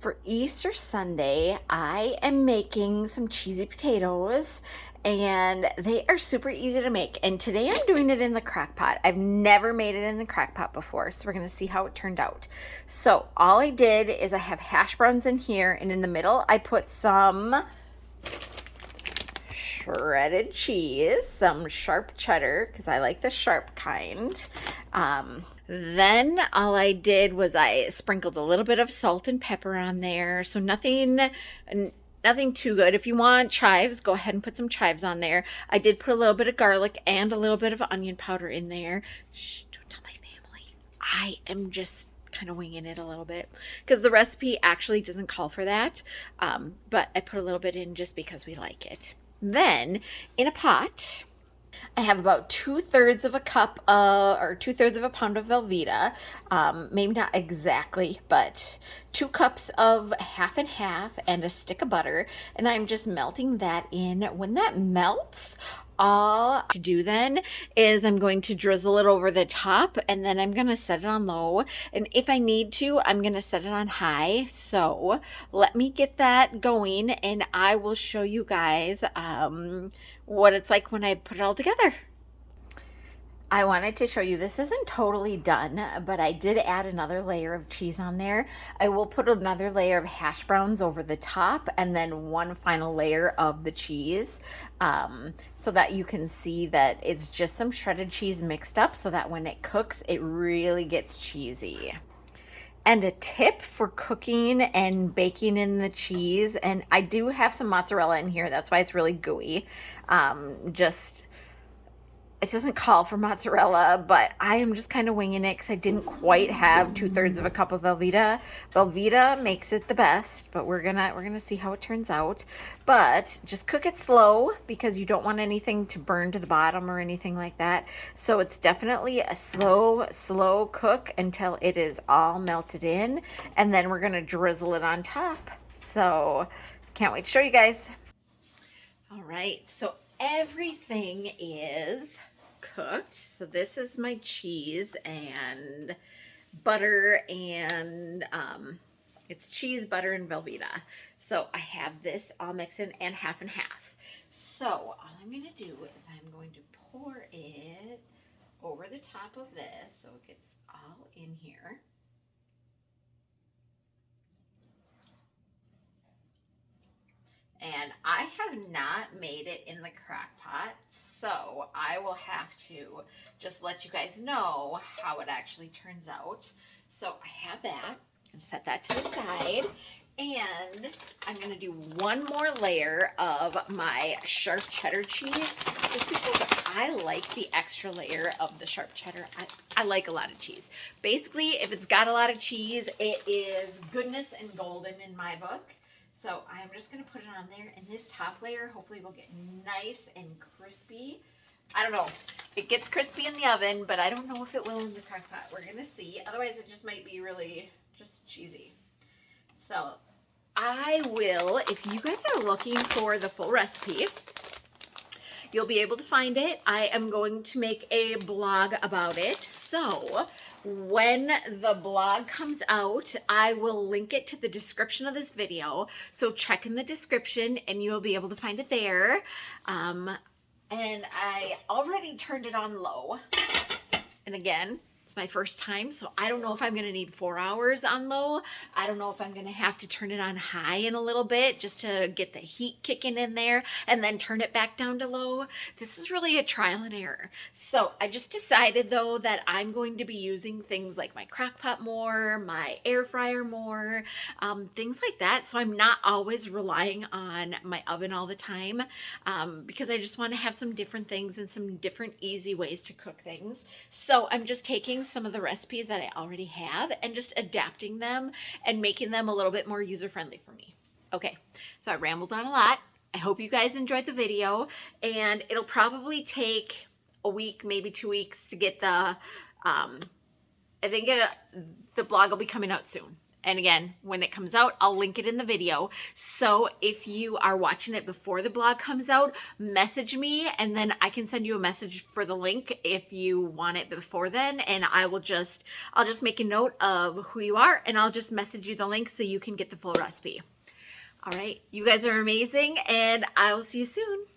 For Easter Sunday, I am making some cheesy potatoes and they are super easy to make. And today I'm doing it in the crock pot. I've never made it in the crock pot before, so we're gonna see how it turned out. So all I did is I have hash browns in here, and in the middle I put some shredded cheese, some sharp cheddar, because I like the sharp kind. Then all I did was I sprinkled a little bit of salt and pepper on there. So nothing too good. If you want chives, go ahead and put some chives on there. I did put a little bit of garlic and a little bit of onion powder in there. Shh, don't tell my family. I am just kind of winging it a little bit because the recipe actually doesn't call for that. But I put a little bit in just because we like it. Then in a pot, I have about 2/3 of a cup or 2/3 of a pound of Velveeta. Maybe not exactly, but 2 cups of half and half and a stick of butter. And I'm just melting that in. When that melts, all to do then is I'm going to drizzle it over the top, and then I'm going to set it on low. And if I need to, I'm going to set it on high. So let me get that going and I will show you guys what it's like when I put it all together. I wanted to show you, this isn't totally done, but I did add another layer of cheese on there. I will put another layer of hash browns over the top and then one final layer of the cheese, so that you can see that it's just some shredded cheese mixed up so that when it cooks, it really gets cheesy. And a tip for cooking and baking in the cheese, and I do have some mozzarella in here, that's why it's really gooey. It doesn't call for mozzarella, but I am just kind of winging it because I didn't quite have 2/3 of a cup of Velveeta. Velveeta makes it the best, but we're gonna see how it turns out. But just cook it slow because you don't want anything to burn to the bottom or anything like that. So it's definitely a slow cook until it is all melted in, and then we're gonna drizzle it on top. So can't wait to show you guys. All right, so everything is cooked. So this is my cheese and butter, and it's cheese, butter, and Velveeta. So I have this all mixed in and half and half. So all I'm gonna do is I'm going to pour it over the top of this so it gets all in here. And I have not made it in the crock pot, so I will have to just let you guys know how it actually turns out. So I have that, and set that to the side, and I'm gonna do one more layer of my sharp cheddar cheese, just because I like the extra layer of the sharp cheddar. I like a lot of cheese. Basically, if it's got a lot of cheese, it is goodness and golden in my book. So I'm just gonna put it on there, and this top layer hopefully will get nice and crispy. I don't know, it gets crispy in the oven, but I don't know if it will in the crock pot. We're gonna see. Otherwise it just might be really just cheesy. So I will, if you guys are looking for the full recipe, you'll be able to find it. I am going to make a blog about it. So when the blog comes out, I will link it to the description of this video. So check in the description and you'll be able to find it there. And I already turned it on low. And again, it's my first time, so I don't know if I'm gonna need 4 hours on low. I don't know if I'm gonna have to turn it on high in a little bit just to get the heat kicking in there and then turn it back down to low. This is really a trial and error. So I just decided though that I'm going to be using things like my crock pot more, my air fryer more, things like that. So I'm not always relying on my oven all the time, because I just want to have some different things and some different easy ways to cook things. So I'm just taking some of the recipes that I already have and just adapting them and making them a little bit more user-friendly for me. Okay, so I rambled on a lot. I hope you guys enjoyed the video, and it'll probably take a week, maybe 2 weeks to get the, I think the blog will be coming out soon. And again, when it comes out, I'll link it in the video. So if you are watching it before the blog comes out, message me and then I can send you a message for the link if you want it before then. And I'll just make a note of who you are and I'll just message you the link so you can get the full recipe. All right, you guys are amazing and I will see you soon.